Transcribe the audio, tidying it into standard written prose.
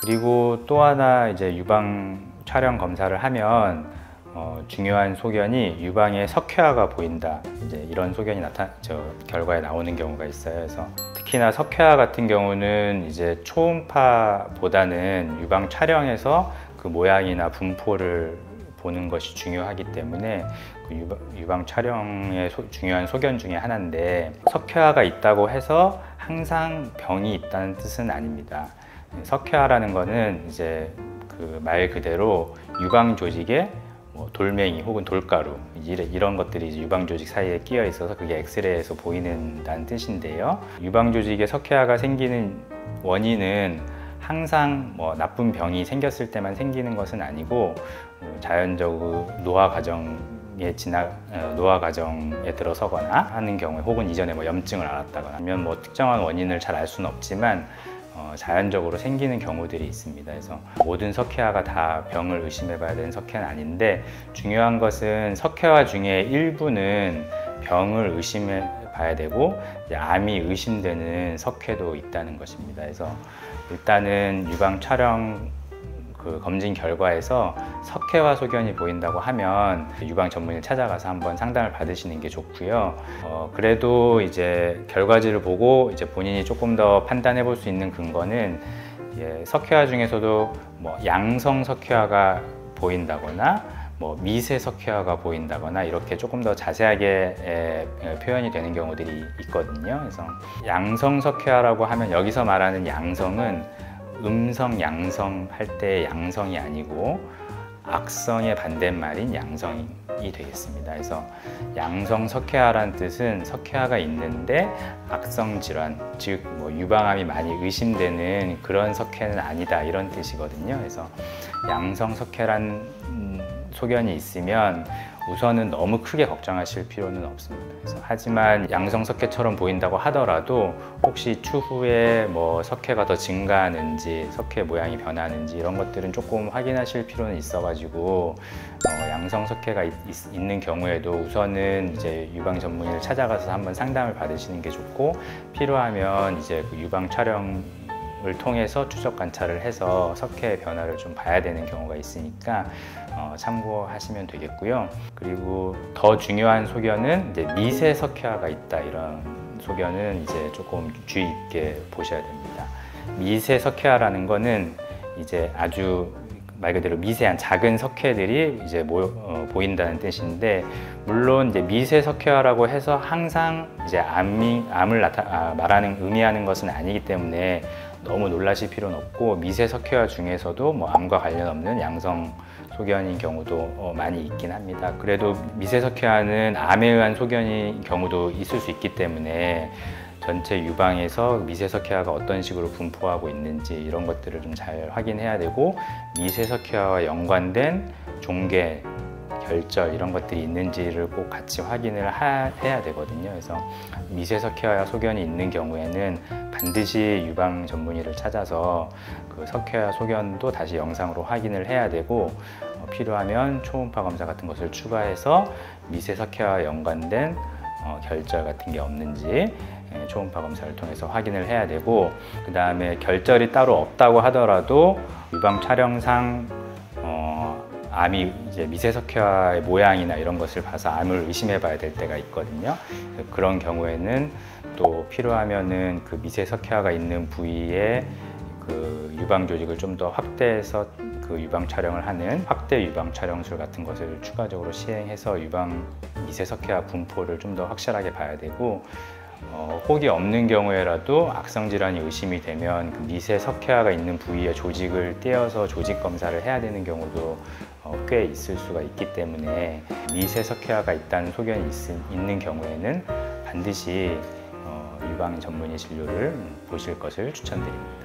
그리고 또 하나 이제 유방 촬영 검사를 하면 중요한 소견이 유방에 석회화가 보인다, 이제 이런 소견이 결과에 나오는 경우가 있어요. 그래서 특히나 석회화 같은 경우는 이제 초음파보다는 유방 촬영에서 그 모양이나 분포를 보는 것이 중요하기 때문에 그 유방 촬영의 중요한 소견 중에 하나인데, 석회화가 있다고 해서 항상 병이 있다는 뜻은 아닙니다. 석회화라는 거는 이제 그 말 그대로 유방 조직에 돌멩이 혹은 돌가루 이런 것들이 이제 유방 조직 사이에 끼어 있어서 그게 엑스레이에서 보이는다는 뜻인데요. 유방 조직에 석회화가 생기는 원인은 항상 나쁜 병이 생겼을 때만 생기는 것은 아니고, 자연적으로 노화 과정에 들어서거나 하는 경우에, 혹은 이전에 염증을 앓았다거나 하면 특정한 원인을 잘 알 수는 없지만 자연적으로 생기는 경우들이 있습니다. 그래서 모든 석회화가 다 병을 의심해 봐야 되는 석회는 아닌데, 중요한 것은 석회화 중에 일부는 병을 의심해 봐야 되고 암이 의심되는 석회도 있다는 것입니다. 그래서 일단은 유방 촬영 검진 결과에서 석회화 소견이 보인다고 하면 유방 전문의를 찾아가서 한번 상담을 받으시는 게 좋고요. 그래도 이제 결과지를 보고 이제 본인이 조금 더 판단해 볼 수 있는 근거는, 석회화 중에서도 양성 석회화가 보인다거나 미세 석회화가 보인다거나 이렇게 조금 더 자세하게 표현이 되는 경우들이 있거든요. 그래서 양성 석회화라고 하면 여기서 말하는 양성은 음성, 양성 할 때 양성이 아니고 악성의 반대말인 양성이 되겠습니다. 그래서 양성 석회화라는 뜻은 석회화가 있는데 악성 질환, 즉 유방암이 많이 의심되는 그런 석회는 아니다, 이런 뜻이거든요. 그래서 양성 석회란 소견이 있으면 우선은 너무 크게 걱정하실 필요는 없습니다. 그래서 하지만 양성 석회처럼 보인다고 하더라도 혹시 추후에 석회가 더 증가하는지, 석회 모양이 변하는지 이런 것들은 조금 확인하실 필요는 있어가지고, 양성 석회가 있는 경우에도 우선은 이제 유방 전문의를 찾아가서 한번 상담을 받으시는 게 좋고, 필요하면 이제 그 유방 촬영을 통해서 추적 관찰을 해서 석회의 변화를 좀 봐야 되는 경우가 있으니까 참고하시면 되겠고요. 그리고 더 중요한 소견은 이제 미세 석회화가 있다, 이런 소견은 이제 조금 주의 있게 보셔야 됩니다. 미세 석회화라는 거는 이제 아주 말 그대로 미세한 작은 석회들이 이제 보인다는 뜻인데, 물론 이제 미세 석회화라고 해서 항상 이제 암을 의미하는 것은 아니기 때문에 너무 놀라실 필요는 없고, 미세 석회화 중에서도 암과 관련 없는 양성 소견인 경우도 많이 있긴 합니다. 그래도 미세 석회화는 암에 의한 소견인 경우도 있을 수 있기 때문에 전체 유방에서 미세 석회화가 어떤 식으로 분포하고 있는지 이런 것들을 좀 잘 확인해야 되고, 미세 석회화와 연관된 종괴, 결절 이런 것들이 있는지를 꼭 같이 확인을 해야 되거든요. 그래서 미세 석회화 소견이 있는 경우에는 반드시 유방 전문의를 찾아서 그 석회화 소견도 다시 영상으로 확인을 해야 되고, 필요하면 초음파 검사 같은 것을 추가해서 미세 석회화와 연관된 결절 같은 게 없는지 초음파 검사를 통해서 확인을 해야 되고, 그 다음에 결절이 따로 없다고 하더라도 유방 촬영상 암이 이제 미세 석회화의 모양이나 이런 것을 봐서 암을 의심해 봐야 될 때가 있거든요. 그런 경우에는 또 필요하면은 그 미세 석회화가 있는 부위에 그 유방 조직을 좀 더 확대해서 그 유방 촬영을 하는 확대 유방 촬영술 같은 것을 추가적으로 시행해서 유방 미세 석회화 분포를 좀 더 확실하게 봐야 되고, 혹이 없는 경우에라도 악성 질환이 의심이 되면 그 미세 석회화가 있는 부위의 조직을 떼어서 조직 검사를 해야 되는 경우도 꽤 있을 수가 있기 때문에, 미세 석회화가 있다는 소견이 있는 경우에는 반드시 유방 전문의 진료를 보실 것을 추천드립니다.